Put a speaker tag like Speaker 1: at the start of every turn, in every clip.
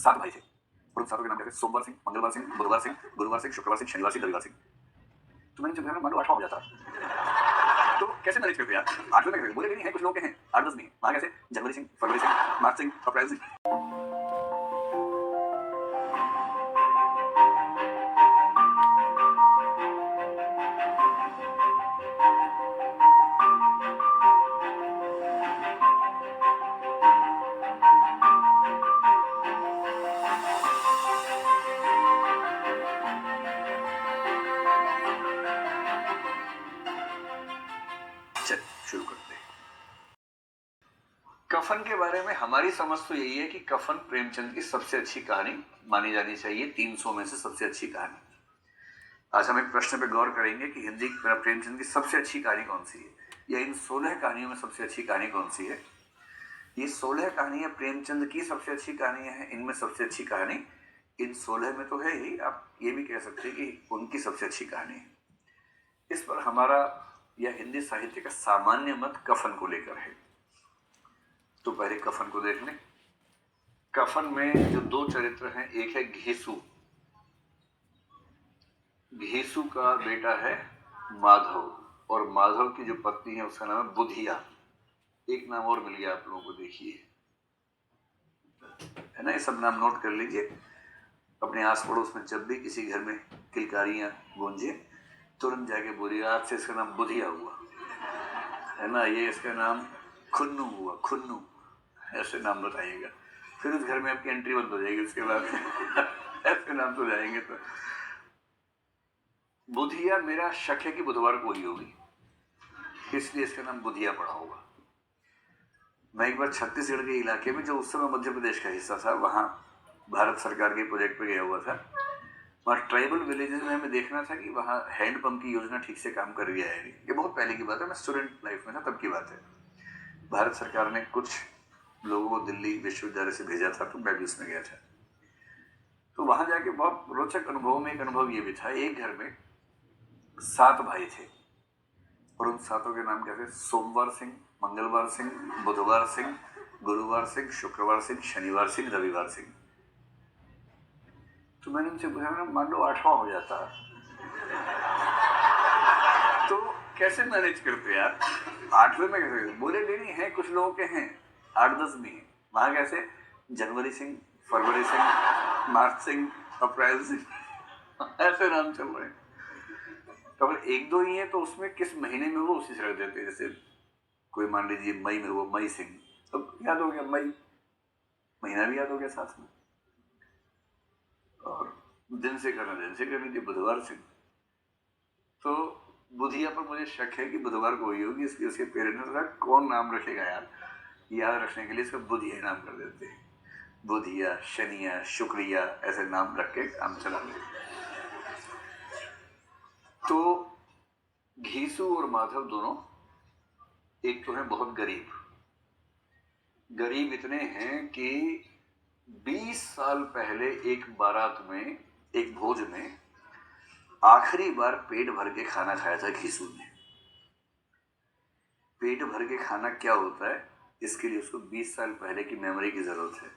Speaker 1: 7 भाई थे और उन सातों के नाम क्या थे? सोमवार सिंह, मंगलवार सिंह, बुधवार सिंह, गुरुवार सिंह, शुक्रवार सिंह, शनिवार सिंह, रविवार सिंह। तो मैंने जब मान लो 8वां हो जाता तो कैसे मैनेज करते यार? 8वें में बोले भी नहीं है, कुछ लोग के हैं 8-10 नहीं है। वहां कैसे? जनवरी सिंह, फरवरी सिंह, मार्च सिंह, अप्रैल सिंह। चल शुरू करते हैं। कफन के बारे में हमारी समझ तो यही है कि कफन प्रेमचंद की सबसे अच्छी कहानी मानी जानी चाहिए, 300 में से सबसे अच्छी कहानी। आज हम एक प्रश्न पे गौर करेंगे कि हिंदी प्रेमचंद की सबसे अच्छी कहानी कौन सी है, या इन 16 कहानियों में सबसे अच्छी कहानी कौन सी है। ये 16 कहानियां प्रेमचंद की सबसे अच्छी कहानियां हैं, इनमें सबसे अच्छी कहानी इन 16 में तो है ही, आप ये भी कह सकते हैं कि उनकी सबसे अच्छी कहानी है। इस पर हमारा या हिंदी साहित्य का सामान्य मत कफन को लेकर है। तो पहले कफन को देख लें। कफन में जो 2 चरित्र हैं, एक है घेसु। घेसु का बेटा है माधव, और माधव की जो पत्नी है उसका नाम है बुधिया। एक नाम और मिल गया आप लोगों को, देखिए, है ना, ये सब नाम नोट कर लीजिए अपने आस पड़ोस में। जब भी किसी घर में किलकारियां गूंजे तुरंत जाके बोलिए आज से इसका नाम बुधिया हुआ, है ना, ये इसका नाम खुन्नू हुआ, खुन्नू, ऐसे नाम बताइएगा। फिर उस घर में आपकी एंट्री बंद हो जाएगी उसके बाद ऐसे नाम तो जाएंगे। तो बुधिया, मेरा शक है कि बुधवार को हुई होगी, इसलिए इसका नाम बुधिया पड़ा होगा। मैं एक बार छत्तीसगढ़ के इलाके में, जो उस समय मध्य प्रदेश का हिस्सा था, वहां भारत सरकार के प्रोजेक्ट पे गया हुआ था। वहाँ ट्राइबल विलेजेस में हमें देखना था कि वहाँ हैंडपंप की योजना ठीक से काम कर रही है नहीं। ये बहुत पहले की बात है, मैं स्टूडेंट लाइफ में था तब की बात है। भारत सरकार ने कुछ लोगों को दिल्ली विश्वविद्यालय से भेजा था, तो मैं भी उसमें गया था। तो वहां जाके बहुत रोचक अनुभव में एक अनुभव ये भी था, एक घर में 7 भाई थे और उन 7 के नाम क्या थे? सोमवार सिंह, मंगलवार सिंह, बुधवार सिंह, गुरुवार सिंह, शुक्रवार सिंह, शनिवार सिंह, रविवार सिंह। तो मैंने उनसे पूछा, मान लो 8वां हो जाता तो कैसे मैनेज करते यार? 8वें में कैसे? बोले नहीं है, कुछ लोगों के हैं 8-10 भी हैं। वहां कैसे? जनवरी सिंह, फरवरी सिंह, मार्च सिंह, अप्रैल सिंह, ऐसे नाम चल रहे हैं। तो अगर 1-2 ही है तो उसमें किस महीने में वो उसी से रख देते हैं। जैसे कोई मान लीजिए मई में हुआ मई सिंह, तो याद हो गया मई, महीना भी याद हो गया साथ में, और दिन से करना दिन से कर लीजिए बुधवार सिंह। तो बुधिया पर मुझे शक है कि बुधवार को हुई होगी, इसलिए उसके पेरेंट्स ने कौन नाम रखेगा यार, याद रखने के लिए इसका बुधिया नाम कर देते हैं। बुधिया, शनिया, शुक्रिया, ऐसे नाम रख के काम चला लेते। तो घीसू और माधव दोनों, एक तो है बहुत गरीब, गरीब इतने हैं कि 20 साल पहले एक बारात में, एक भोज में आखिरी बार पेट भर के खाना खाया था घीसू ने। पेट भर के खाना क्या होता है, इसके लिए उसको 20 साल पहले की मेमोरी की जरूरत है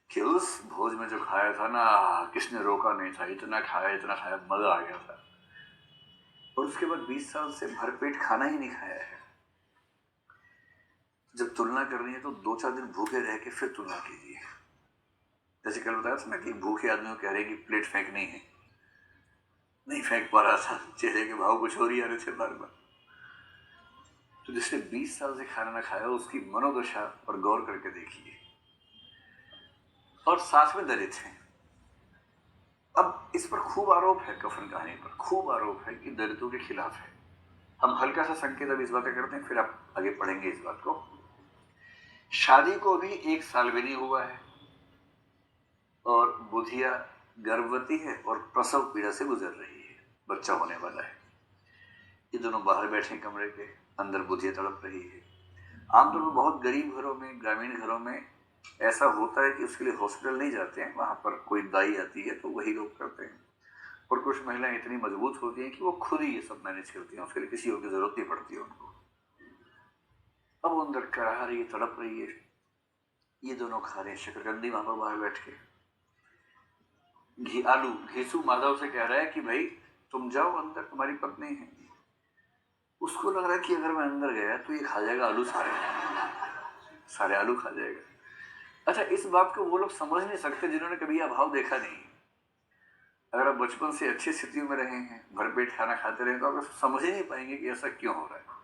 Speaker 1: कि उस भोज में जो खाया था ना, किसने रोका नहीं था, इतना खाया, मजा आ गया था। और उसके बाद 20 साल से भरपेट खाना ही नहीं खाया है। जब तुलना करनी है तो 2-4 दिन भूखे रह के फिर तुलना कीजिए। जैसे कल बताया था ना कि भूखे आदमी को कह रहे कि प्लेट फेंक नहीं फेंक पा रहा था, चेहरे के भाव कुछ और ही आ रहे थे बार बार। तो जिसने 20 साल से खाना ना खाया, उसकी मनोदशा पर गौर करके देखिए। और साथ में दलित हैं। अब इस पर खूब आरोप है, कफन कहानी पर खूब आरोप है कि दलितों के खिलाफ है। हम हल्का सा संकेत अभी इस बातें करते हैं, फिर आप आगे पढ़ेंगे इस बात को। शादी को भी 1 साल भी नहीं हुआ है और बुधिया गर्भवती है और प्रसव पीड़ा से गुजर रही है, बच्चा होने वाला है। ये दोनों बाहर बैठे कमरे के अंदर, बुधिया तड़प रही है। आमतौर पर बहुत गरीब घरों में, ग्रामीण घरों में ऐसा होता है कि उसके लिए हॉस्पिटल नहीं जाते हैं, वहां पर कोई दाई आती है तो वही लोग करते हैं। और कुछ महिलाएं इतनी मजबूत होती हैं कि वो खुद ही ये सब मैनेज करती हैं, उसके लिए किसी और की जरूरत नहीं पड़ती है उनको। अब अंदर कराह रही है, तड़प रही है। ये दोनों खा रहे हैं शकरकंदी वहां पर बाहर बैठ के। आलू घेसू माधव से कह रहा है कि भाई तुम जाओ अंदर, तुम्हारी पत्नी है। उसको लग रहा है कि अगर मैं अंदर गया तो ये खा जाएगा आलू, सारे सारे आलू खा जाएगा। अच्छा, इस बात को वो लोग समझ नहीं सकते जिन्होंने कभी अभाव देखा नहीं। अगर आप बचपन से अच्छी स्थितियों में रहे हैं, भरपेट खाना खाते रहे, तो आप समझ ही नहीं पाएंगे कि ऐसा क्यों हो रहा है।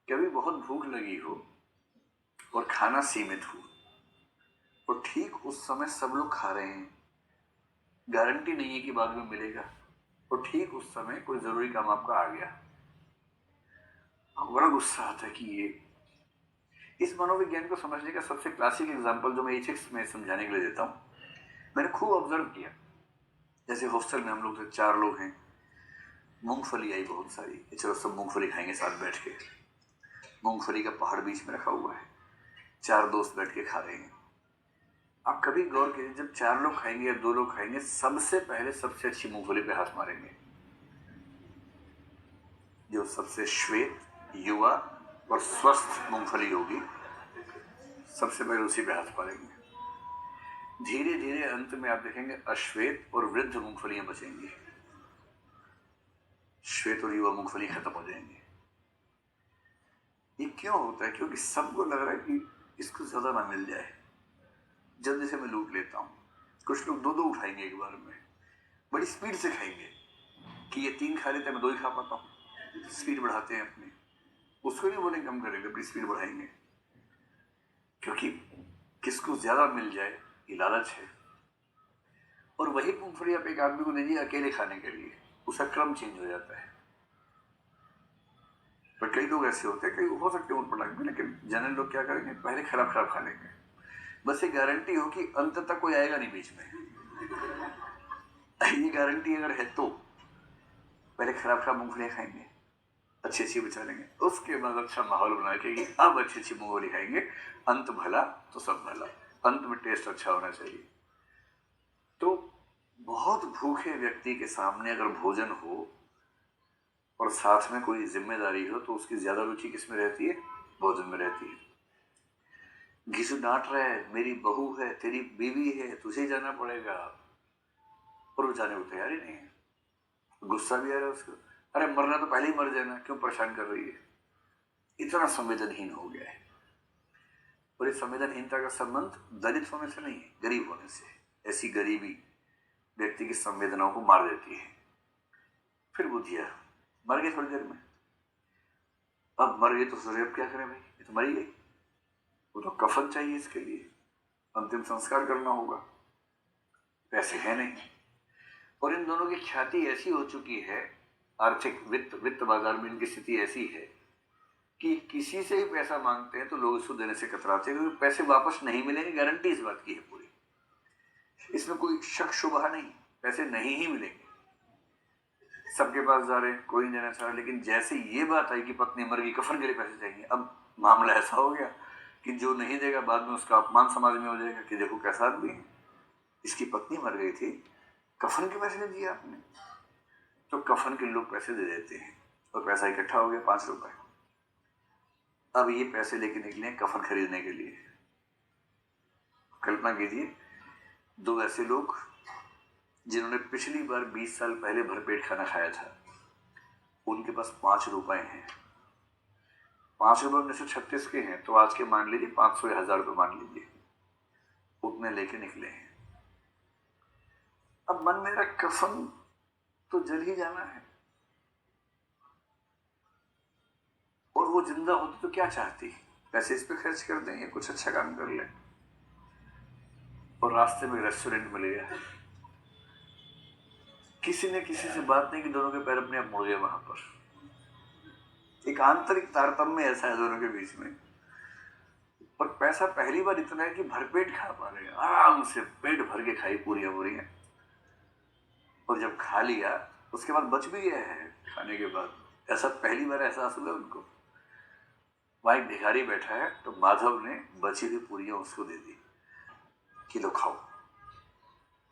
Speaker 1: कभी बहुत भूख लगी हो और खाना सीमित हो और ठीक उस समय सब लोग खा रहे हैं, गारंटी नहीं है कि बाद में मिलेगा, और ठीक उस समय कोई जरूरी काम आपका आ गया, बड़ा गुस्सा आता है कि ये। इस मनोविज्ञान को समझने का सबसे क्लासिक एग्जाम्पल जो मैं एथिक्स में समझाने के लिए देता हूँ, मैंने खूब ऑब्जर्व किया। जैसे हॉस्टल में हम लोग थे, 4 लोग हैं, मूंगफली आई बहुत सारी, चलो सब मूंगफली खाएंगे साथ बैठ के। मूंगफली का पहाड़ बीच में रखा हुआ है, 4 दोस्त बैठ के खा रहे हैं। आप कभी गौर कीजिए, जब 4 लोग खाएंगे या 2 लोग खाएंगे, सबसे पहले सबसे अच्छी मूंगफली पे हाथ मारेंगे। जो सबसे श्वेत, युवा और स्वस्थ मूंगफली होगी, सबसे पहले उसी पे हाथ मारेंगे। धीरे धीरे अंत में आप देखेंगे अश्वेत और वृद्ध मूंगफलियां बचेंगी, श्वेत और युवा मूंगफली खत्म हो जाएंगे। ये क्यों होता है? क्योंकि सबको लग रहा है कि इसको ज्यादा ना मिल जाए, जल्दी से मैं लूट लेता हूं। कुछ लोग 2-2 उठाएंगे एक बार में, बड़ी स्पीड से खाएंगे कि ये 3 खा लेते हैं, मैं 2 ही खा पाता हूं। स्पीड बढ़ाते हैं अपनी, उसको नहीं बोलेंगे कम करेंगे, अपनी स्पीड बढ़ाएंगे, क्योंकि किसको ज्यादा मिल जाए ये लालच है। और वही मूंगफली आप एक आदमी को दीजिए अकेले खाने के लिए, उसका क्रम चेंज हो जाता है। पर कई लोग ऐसे होते हैं, कई हो सकते हैं उन पर लगते, लेकिन जनरल लोग क्या करेंगे, पहले खराब खराब खा लेंगे, बस ये गारंटी हो कि अंत तक कोई आएगा नहीं बीच में। ये गारंटी अगर है तो पहले खराब खराब मूंगफलियां खाएंगे, अच्छी अच्छी बचा लेंगे, उसके बाद अच्छा माहौल बना के अब अच्छी अच्छी मूंगफली खाएंगे, अंत भला तो सब भला, अंत में टेस्ट अच्छा होना चाहिए। तो बहुत भूखे व्यक्ति के सामने अगर भोजन हो और साथ में कोई जिम्मेदारी हो, तो उसकी ज्यादा रुचि किसमें रहती है? भोजन में रहती है। घिसू डांट रहा है, मेरी बहू है, तेरी बीवी है, तुझे जाना पड़ेगा, और वो जाने को तैयार ही नहीं है। गुस्सा भी आ रहा है उसको, अरे मरना तो पहले ही मर जाना, क्यों परेशान कर रही है? इतना संवेदनहीन हो गया है। और इस संवेदनहीनता का संबंध दलित होने से नहीं है, गरीब होने से। ऐसी गरीबी व्यक्ति की संवेदनाओं को मार देती है। फिर बुद्धिया मर गए थोड़ी देर में, अब मर गए तो सोचे अब क्या करें भाई, ये तो मरी गई, वो तो कफन चाहिए, इसके लिए अंतिम संस्कार करना होगा, पैसे है नहीं। और इन दोनों की ख्याति ऐसी हो चुकी है, आर्थिक वित्त बाजार में इनकी स्थिति ऐसी है कि किसी से ही पैसा मांगते हैं तो लोग इसको देने से कतराते हैं, क्योंकि पैसे वापस नहीं मिलेंगे, गारंटी इस बात की है पूरी, इसमें कोई शक शुबहा नहीं, पैसे नहीं ही मिलेंगे। सबके पास जा रहे हैं, कोई नहीं देना चाह रहा, लेकिन जैसे ये बात आई कि पत्नी मर गई, कफन के लिए पैसे चाहिए, अब मामला ऐसा हो गया कि जो नहीं देगा बाद में उसका अपमान समाज में हो जाएगा कि देखो कैसा आदमी है, इसकी पत्नी मर गई थी, कफन के पैसे नहीं दिए आपने। तो कफन के लोग पैसे दे देते हैं और पैसा इकट्ठा हो गया 5 रुपए। अब ये पैसे लेके निकले कफन खरीदने के लिए। कल्पना कीजिए, 2 ऐसे लोग जिन्होंने पिछली बार 20 साल पहले भरपेट खाना खाया था, उनके पास 5 रुपए हैं। 5 रुपए में से 36 के हैं, तो आज के मान लीजिए 500 या 1000 रुपए मान लीजिए, उतने लेके निकले हैं। अब मन मेरा, कफन तो जल ही जाना है, और वो जिंदा होती तो क्या चाहती, पैसे इस पे खर्च कर दें या कुछ अच्छा काम कर ले। और रास्ते में रेस्टोरेंट मिल गया, किसी ने किसी से बात नहीं कि दोनों के पैर अपने आप मुड़ गए वहां पर। एक आंतरिक तारतम्य ऐसा है दोनों के बीच में। पर पैसा पहली बार इतना है कि भरपेट खा पा रहे हैं, आराम से पेट भर के खाई पूरियां पूरियां, और जब खा लिया उसके बाद बच भी गया है खाने के बाद, ऐसा पहली बार एहसास हुआ उनको। वहां एक भिखारी बैठा है, तो माधव ने बची हुई पूरियां उसको दे दी कि लो खाओ।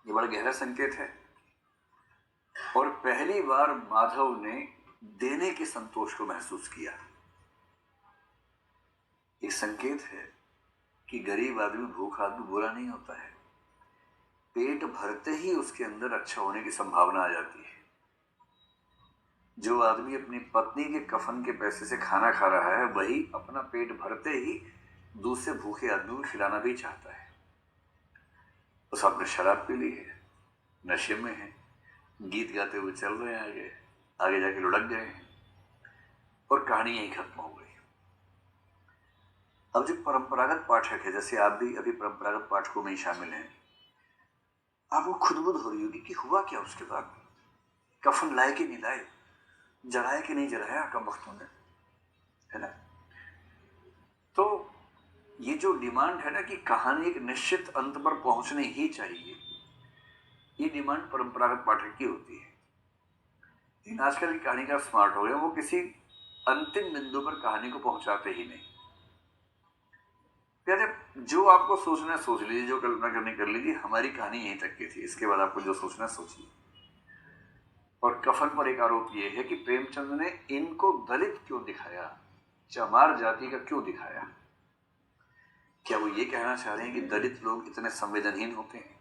Speaker 1: ये बड़ा गहरा संकेत है, और पहली बार माधव ने देने के संतोष को महसूस किया। एक संकेत है कि गरीब आदमी, भूखा आदमी बुरा नहीं होता है, पेट भरते ही उसके अंदर अच्छा होने की संभावना आ जाती है। जो आदमी अपनी पत्नी के कफन के पैसे से खाना खा रहा है, वही अपना पेट भरते ही दूसरे भूखे आदमी को खिलाना भी चाहता है। उस आपने शराब पी ली है, नशे में है, गीत गाते हुए चल रहे हैं, आगे आगे जाके लुढ़क गए हैं और कहानी यही खत्म हो गई। अब जो परंपरागत पाठक है, जैसे आप भी अभी परंपरागत पाठकों में ही शामिल हैं, आपको खुदबुद हो रही होगी कि हुआ क्या उसके बाद, कफन लाए कि नहीं लाए, जलाए कि नहीं जलाया कम वक्तों ने, है ना। तो ये जो डिमांड है ना कि कहानी एक निश्चित अंत पर पहुंचनी ही चाहिए, ये डिमांड परंपरागत पाठक की होती है। लेकिन आजकल की कहानीकार स्मार्ट हो गए, वो किसी अंतिम बिंदु पर कहानी को पहुंचाते ही नहीं। कहते जो आपको सोचना है सोच लीजिए, जो कल्पना करनी कर लीजिए, हमारी कहानी यहीं तक की थी, इसके बाद आपको जो सोचना है सोचिए। और कफन पर एक आरोप यह है कि प्रेमचंद ने इनको दलित क्यों दिखाया, चमार जाति का क्यों दिखाया। क्या वो ये कहना चाह रहे हैं कि दलित लोग इतने संवेदनहीन होते हैं?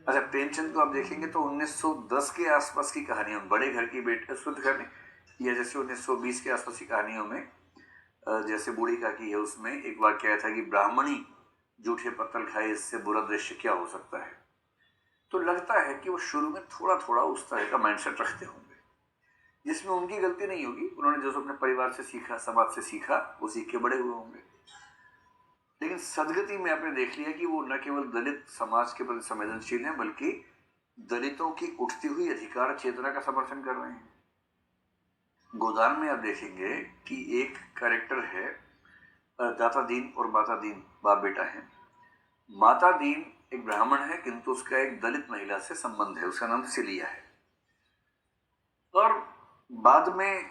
Speaker 1: अच्छा, प्रेमचंद को आप देखेंगे तो 1910 के आसपास की कहानियों, बड़े घर की बेटी शुद्ध घर, या जैसे 1920 के आसपास की कहानियों में, जैसे बूढ़ी काकी है, उसमें एक वाक्य आया था कि ब्राह्मणी जूठे पत्तल खाए, इससे बुरा दृश्य क्या हो सकता है। तो लगता है कि वो शुरू में थोड़ा थोड़ा उस तरह का माइंडसेट रखते होंगे, जिसमें उनकी गलती नहीं होगी। उन्होंने जो अपने परिवार से सीखा, समाज से सीखा, वो सीख के बड़े हुए होंगे। लेकिन सदगति में आपने देख लिया कि वो न केवल दलित समाज के प्रति संवेदनशील हैं, बल्कि दलितों की उठती हुई अधिकार चेतना का समर्थन कर रहे हैं। गोदान में आप देखेंगे कि एक कैरेक्टर है, दाता दीन और माता दीन, बाप बेटा है। माता दीन एक ब्राह्मण है, किंतु उसका एक दलित महिला से संबंध है, उसका नाम सिलिया है। और बाद में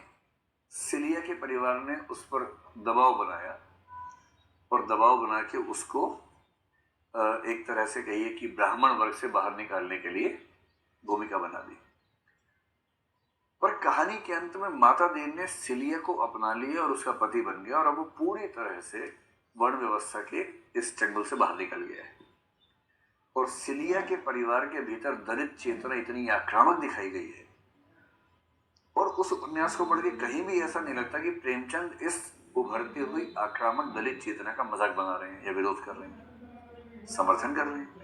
Speaker 1: सिलिया के परिवार ने उस पर दबाव बनाया और दबाव बना के उसको एक तरह से कहिए कि ब्राह्मण वर्ग से बाहर निकालने के लिए भूमिका बना दी। पर कहानी के अंत में माता देवी ने सिलिया को अपना लिया और उसका पति बन गया, और अब वो पूरी तरह से वर्ण व्यवस्था के इस चंगुल से बाहर निकल गया है। और सिलिया के परिवार के भीतर दलित चेतना इतनी आक्रामक दिखाई गई है, और उस उपन्यास को पढ़ के कहीं भी ऐसा नहीं लगता कि प्रेमचंद इस उभरती हुई आक्रामक दलित चेतना का मजाक बना रहे हैं या विरोध कर रहे हैं, समर्थन कर रहे हैं।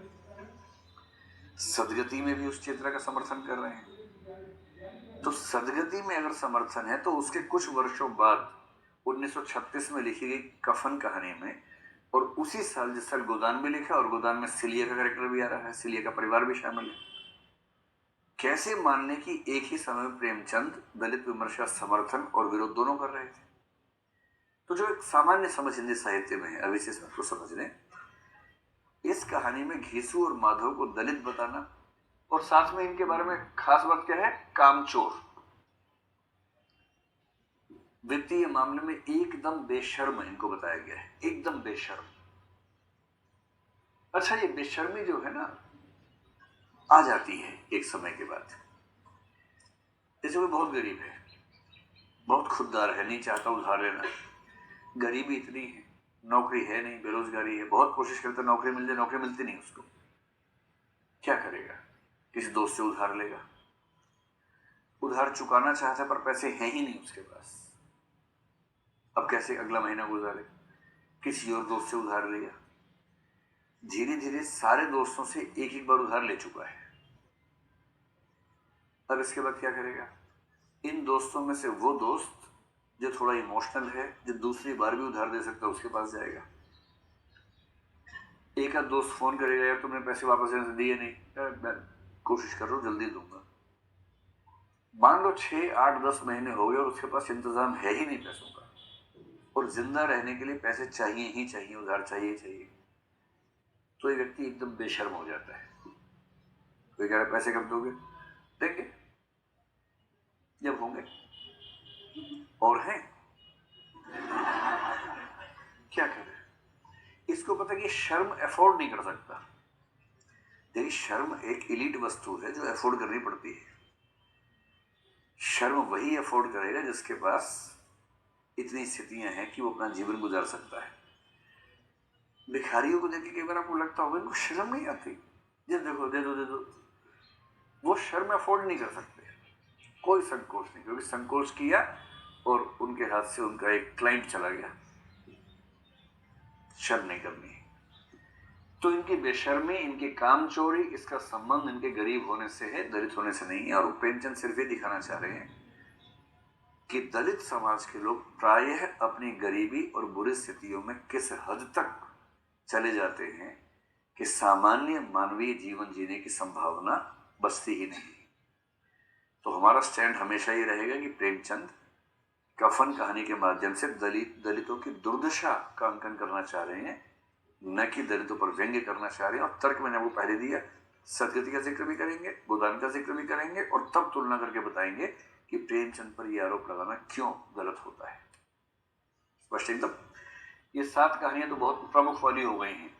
Speaker 1: सदगति में भी उस चेतना का समर्थन कर रहे हैं। तो सदगति में अगर समर्थन है, तो उसके कुछ वर्षों बाद 1936 में लिखी गई कफन कहानी में, और उसी साल जिस साल गोदान भी लिखा, और गोदान में सिलिया का कैरेक्टर भी आ रहा है, सिलिया का परिवार भी शामिल है। कैसे मानने की एक ही समय में प्रेमचंद दलित विमर्श का समर्थन और विरोध दोनों कर रहे थे। तो जो एक सामान्य समझ हिंदी साहित्य में है, अभी से इसको समझ लें, इस कहानी में घीसू और माधव को दलित बताना, और साथ में इनके बारे में खास बात क्या है, कामचोर, वित्तीय मामले में एकदम बेशर्म इनको बताया गया है, एकदम बेशर्म। अच्छा, ये बेशर्मी जो है ना, आ जाती है एक समय के बाद। जैसे कोई बहुत गरीब है, बहुत खुददार है, नहीं चाहता उधार लेना, गरीबी इतनी है, नौकरी है नहीं, बेरोजगारी है, बहुत कोशिश करता नौकरी मिल जाए, नौकरी मिलती नहीं उसको, क्या करेगा, किसी दोस्त से उधार लेगा, उधार चुकाना चाहता है पर पैसे हैं ही नहीं उसके पास, अब कैसे अगला महीना गुजारे, किसी और दोस्त से उधार लिया, धीरे धीरे सारे दोस्तों से एक एक बार उधार ले चुका है। अब इसके बाद क्या करेगा, इन दोस्तों में से वो दोस्त जो थोड़ा इमोशनल है, जो दूसरी बार भी उधार दे सकता है, उसके पास जाएगा। एक आध दोस्त फोन करेगा, यार तुमने पैसे वापस देने से दिए नहीं, मैं कोशिश कर रहा हूं जल्दी दूंगा। मान लो 6, 8, 10 महीने हो गए और उसके पास इंतजाम है ही नहीं पैसों का, और जिंदा रहने के लिए पैसे चाहिए ही चाहिए, उधार चाहिए चाहिए, तो ये व्यक्ति एकदम बेशर्म हो जाता है। कोई कह रहा पैसे कब दोगे, देंगे जब होंगे, और हैं, क्या करें। इसको पता कि शर्म अफोर्ड नहीं कर सकता। देखिए, शर्म एक इलीट वस्तु है जो अफोर्ड करनी पड़ती है। शर्म वही अफोर्ड करेगा जिसके पास इतनी स्थितियां हैं कि वो अपना जीवन गुजार सकता है। भिखारियों को देख के कई बार आपको लगता होगा इनको शर्म नहीं आती, ये देखो, दे दो दे दो, वो शर्म अफोर्ड नहीं कर सकते, कोई संकोच नहीं, क्योंकि संकोच किया और उनके हाथ से उनका एक क्लाइंट चला गया। शर्म नहीं करनी। तो इनकी बेशर्मी, इनकी काम चोरी, इसका संबंध इनके गरीब होने से है, दलित होने से नहीं है। और प्रेमचंद सिर्फ ये दिखाना चाह रहे हैं कि दलित समाज के लोग प्रायः अपनी गरीबी और बुरी स्थितियों में किस हद तक चले जाते हैं कि सामान्य मानवीय जीवन जीने की संभावना बचती ही नहीं। तो हमारा स्टैंड हमेशा ये रहेगा कि प्रेमचंद कफन कहानी के माध्यम से दलितों की दुर्दशा का अंकन करना चाह रहे हैं, न कि दलितों पर व्यंग्य करना चाह रहे हैं। और तर्क मैंने वो पहले दिया, सदगति का जिक्र भी करेंगे, गोदान का जिक्र भी करेंगे, और तब तुलना करके बताएंगे कि प्रेमचंद पर यह आरोप लगाना क्यों गलत होता है। स्पष्ट एकदम। ये 7 कहानियां तो बहुत प्रमुख वाली हो गई हैं।